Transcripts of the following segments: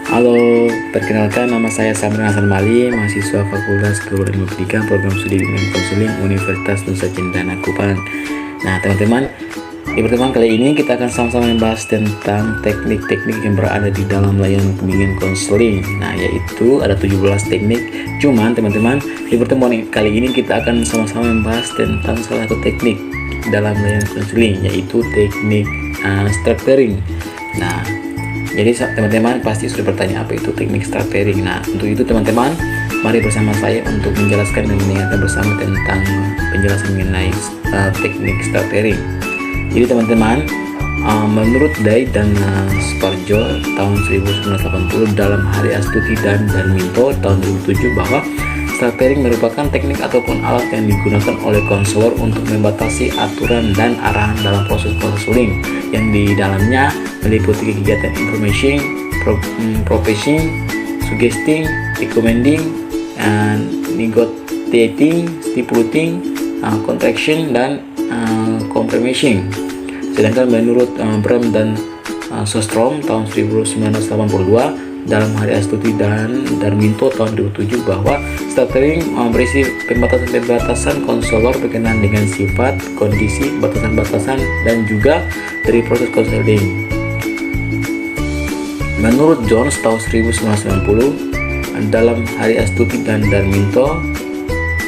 Halo, perkenalkan nama saya Samrin Hasan Mali, mahasiswa Fakultas Kedokteran Pendidikan Program Studi Bimbingan Konseling Universitas Nusa Cendana Kupang. Nah, teman-teman, di pertemuan kali ini kita akan sama-sama membahas tentang teknik-teknik yang berada di dalam layanan bimbingan konseling. Nah, yaitu ada 17 teknik. Cuman, teman-teman, di pertemuan kali ini kita akan sama-sama membahas tentang salah satu teknik dalam layanan konseling, yaitu teknik structuring. Nah, jadi teman-teman pasti sudah bertanya apa itu teknik structuring. Nah, untuk itu teman-teman, mari bersama saya untuk menjelaskan dan mendengarkan bersama tentang penjelasan mengenai teknik structuring. Jadi teman-teman, menurut Day dan Sparjo tahun 1980, dalam Hari Astuti dan Darminto tahun 2007, bahwa structuring merupakan teknik ataupun alat yang digunakan oleh konselor untuk membatasi aturan dan arahan dalam proses konseling yang di dalamnya meliputi kegiatan information, proposing, suggesting, recommending, negotiating, stipulating, contraction, dan compromising. Sedangkan menurut Bram dan Sostrom tahun 1982, dalam Hari Astuti dan Darminto tahun 2007, bahwa structuring berisi pembatasan-pembatasan konselor berkenaan dengan sifat, kondisi, batasan-batasan, dan juga dari proses konseling. Menurut Jones tahun 1990, dalam Hari Astuti dan Darminto,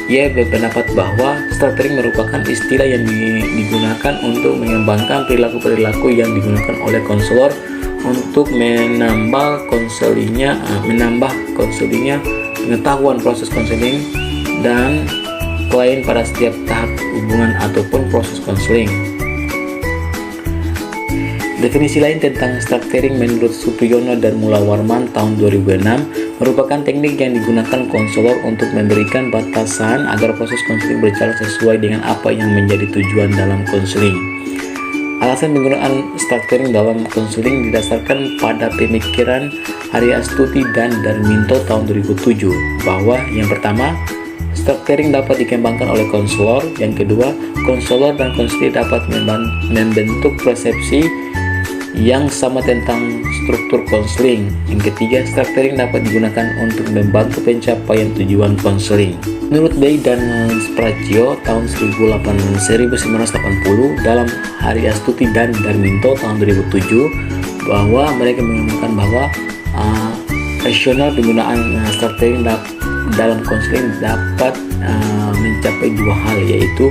ia berpendapat bahwa structuring merupakan istilah yang digunakan untuk mengembangkan perilaku-perilaku yang digunakan oleh konselor untuk menambah konselingnya pengetahuan proses konseling dan klien pada setiap tahap hubungan ataupun proses konseling. Definisi lain tentang structuring menurut Supriyono dan Mulawarman tahun 2006 merupakan teknik yang digunakan konselor untuk memberikan batasan agar proses konseling berjalan sesuai dengan apa yang menjadi tujuan dalam konseling. Alasan penggunaan structuring dalam konseling didasarkan pada pemikiran Hari Astuti dan Darminto tahun 2007, bahwa yang pertama, structuring dapat dikembangkan oleh konselor. Yang kedua, konselor dan konselor dapat membentuk persepsi yang sama tentang struktur konseling. Yang ketiga, structuring dapat digunakan untuk membantu pencapaian tujuan konseling. Menurut Day dan Spracchio tahun 1980, dalam Hari Astuti dan Darminto tahun 2007, bahwa mereka mengumumkan bahwa rasional penggunaan structuring dalam konseling dapat mencapai dua hal, yaitu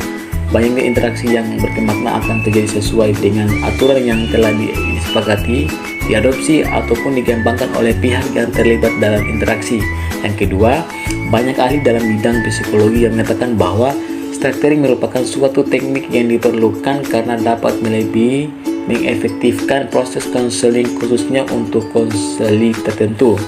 banyaknya interaksi yang bermakna akan terjadi sesuai dengan aturan yang telah disepakati, diadopsi, ataupun dikembangkan oleh pihak yang terlibat dalam interaksi. Yang kedua, banyak ahli dalam bidang psikologi yang mengatakan bahwa structuring merupakan suatu teknik yang diperlukan karena dapat lebih mengefektifkan proses konseling, khususnya untuk konseling tertentu.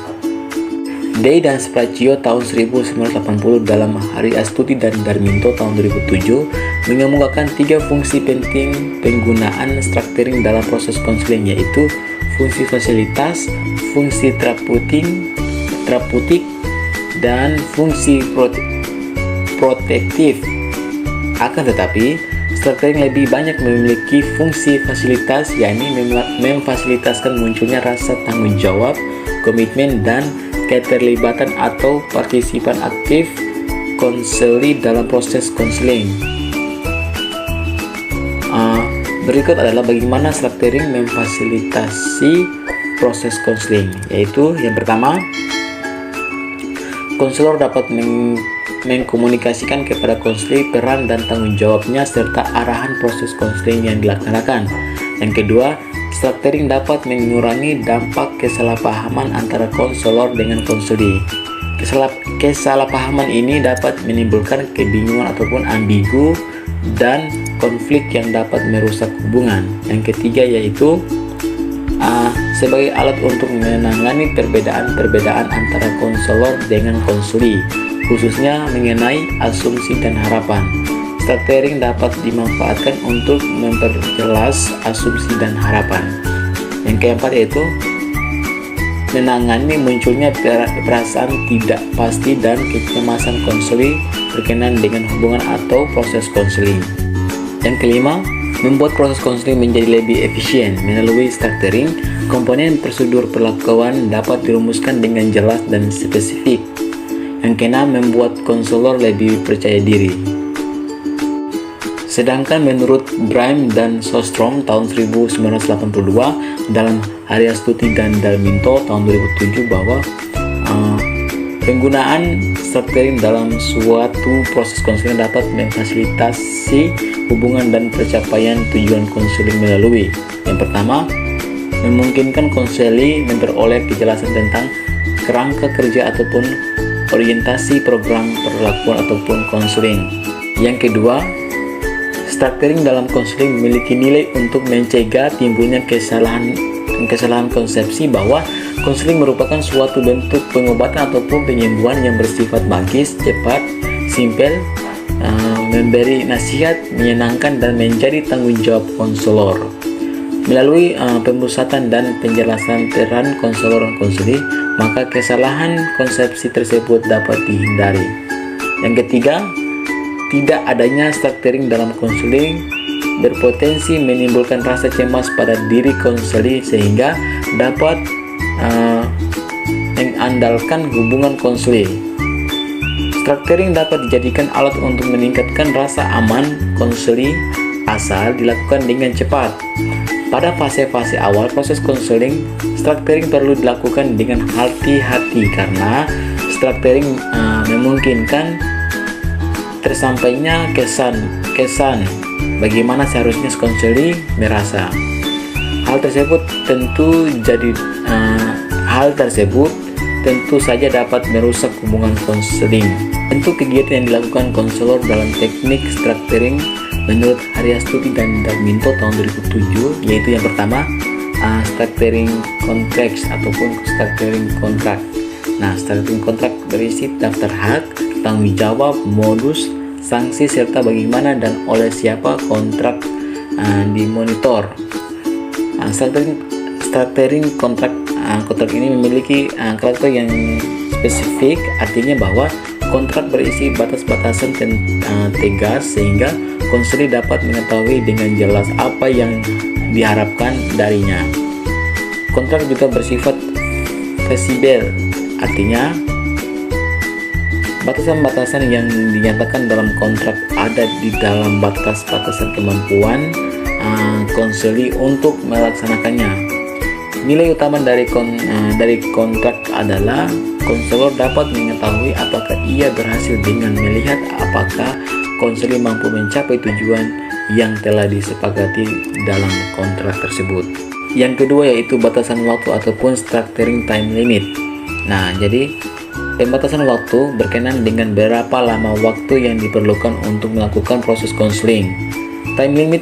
Day dan Spracchio tahun 1980 dalam Hari Astuti dan Darminto tahun 2007 mengemukakan tiga fungsi penting penggunaan structuring dalam proses konseling, yaitu fungsi fasilitas, fungsi terapeutik, dan fungsi protektif. Akan tetapi, structuring lebih banyak memiliki fungsi fasilitas, yakni memfasilitasikan munculnya rasa tanggung jawab, komitmen, dan keterlibatan atau partisipan aktif konseli dalam proses konseling. Berikut adalah bagaimana structuring memfasilitasi proses konseling, yaitu yang pertama, konselor dapat mengkomunikasikan kepada konseling peran dan tanggung jawabnya serta arahan proses konseling yang dilaksanakan. Yang kedua, structuring dapat mengurangi dampak kesalahpahaman antara konselor dengan konseli. Kesalahpahaman ini dapat menimbulkan kebingungan ataupun ambigu dan konflik yang dapat merusak hubungan. Yang ketiga yaitu sebagai alat untuk menangani perbedaan-perbedaan antara konselor dengan konseli, khususnya mengenai asumsi dan harapan. Structuring dapat dimanfaatkan untuk memperjelas asumsi dan harapan. Yang keempat yaitu menangani munculnya perasaan tidak pasti dan kecemasan konseling berkenaan dengan hubungan atau proses konseling. Yang kelima, membuat proses konseling menjadi lebih efisien. Melalui structuring, komponen prosedur perlakuan dapat dirumuskan dengan jelas dan spesifik. Yang keenam, membuat konselor lebih percaya diri. Sedangkan menurut Brime dan Sostrom tahun 1982 dalam Hariastuti dan Dalminto tahun 2007 bahwa penggunaan structuring dalam suatu proses konseling dapat memfasilitasi hubungan dan pencapaian tujuan konseling melalui: yang pertama, memungkinkan konseli memperoleh kejelasan tentang kerangka kerja ataupun orientasi program perlakuan ataupun konseling. Yang kedua, structuring dalam konseling memiliki nilai untuk mencegah timbulnya kesalahan konsepsi bahwa konseling merupakan suatu bentuk pengobatan ataupun penyembuhan yang bersifat magis, cepat, simpel, memberi nasihat, menyenangkan, dan menjadi tanggung jawab konselor. Melalui pemusatan dan penjelasan peran konselor dan konseli, maka kesalahan konsepsi tersebut dapat dihindari. Yang ketiga, tidak adanya structuring dalam konseling berpotensi menimbulkan rasa cemas pada diri konseli sehingga dapat mengandalkan hubungan konseling. Structuring dapat dijadikan alat untuk meningkatkan rasa aman konseli asal dilakukan dengan cepat. Pada fase-fase awal proses konseling, structuring perlu dilakukan dengan hati-hati karena structuring memungkinkan tersampainya kesan bagaimana seharusnya konseli merasa. Hal tersebut tentu saja dapat merusak hubungan konseling. Bentuk kegiatan yang dilakukan konselor dalam teknik structuring menurut Hariastuti dan Dalminto tahun 2007 yaitu yang pertama, structuring contracts ataupun structuring kontrak. Nah, structuring kontrak berisi daftar hak, tanggung jawab, modus, sanksi, serta bagaimana dan oleh siapa kontrak dimonitor. Structuring kontrak ini memiliki karakter yang spesifik, artinya bahwa kontrak berisi batas-batasan tegas sehingga konseli dapat mengetahui dengan jelas apa yang diharapkan darinya. Kontrak juga bersifat fleksibel, artinya batasan-batasan yang dinyatakan dalam kontrak ada di dalam batas-batasan kemampuan konseli untuk melaksanakannya. Nilai utama dari kontrak adalah konselor dapat mengetahui apakah ia berhasil dengan melihat apakah konseli mampu mencapai tujuan yang telah disepakati dalam kontrak tersebut. Yang kedua yaitu batasan waktu ataupun structuring time limit. Nah, jadi pembatasan waktu berkenaan dengan berapa lama waktu yang diperlukan untuk melakukan proses konseling. Time limit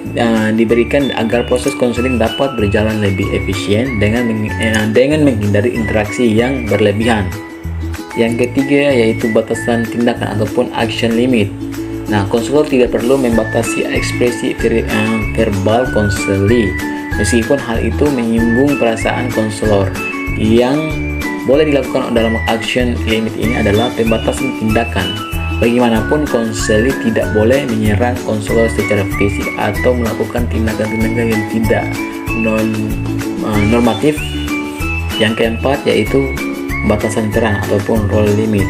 diberikan agar proses konseling dapat berjalan lebih efisien dengan menghindari interaksi yang berlebihan. Yang ketiga yaitu batasan tindakan ataupun action limit. Nah, konselor tidak perlu membatasi ekspresi verbal konseli, meskipun hal itu menyinggung perasaan konselor. Yang boleh dilakukan dalam action limit ini adalah pembatasan tindakan. Bagaimanapun, konseli tidak boleh menyerang konselor secara fisik atau melakukan tindakan-tindakan yang tidak normatif. Yang keempat yaitu batasan peran ataupun role limit.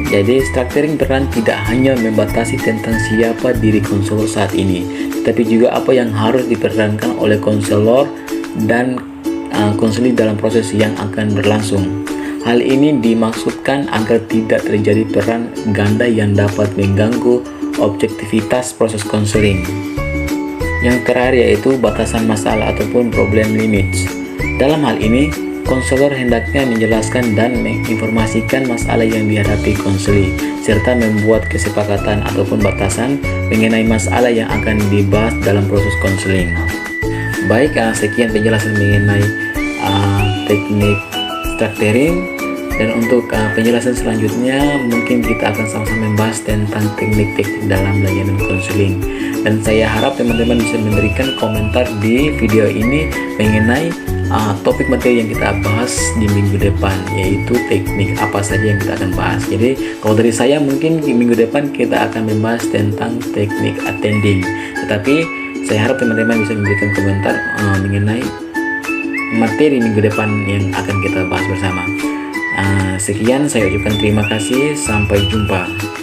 Jadi structuring peran tidak hanya membatasi tentang siapa diri konselor saat ini, tetapi juga apa yang harus diperankan oleh konselor dan konseli dalam proses yang akan berlangsung. Hal ini dimaksudkan agar tidak terjadi peran ganda yang dapat mengganggu objektivitas proses konseling. Yang terakhir yaitu batasan masalah ataupun problem limits. Dalam hal ini, konselor hendaknya menjelaskan dan menginformasikan masalah yang dihadapi konseli, serta membuat kesepakatan ataupun batasan mengenai masalah yang akan dibahas dalam proses konseling. Baik, sekian penjelasan mengenai teknik structuring. Dan untuk penjelasan selanjutnya mungkin kita akan sama-sama membahas tentang teknik-teknik dalam layanan konseling. Dan saya harap teman-teman bisa memberikan komentar di video ini mengenai topik materi yang kita bahas di minggu depan, yaitu teknik apa saja yang kita akan bahas. Jadi kalau dari saya mungkin di minggu depan kita akan membahas tentang teknik attending. Tetapi Saya harap teman-teman bisa memberikan komentar mengenai materi minggu depan yang akan kita bahas bersama. Sekian, saya ucapkan terima kasih, sampai jumpa.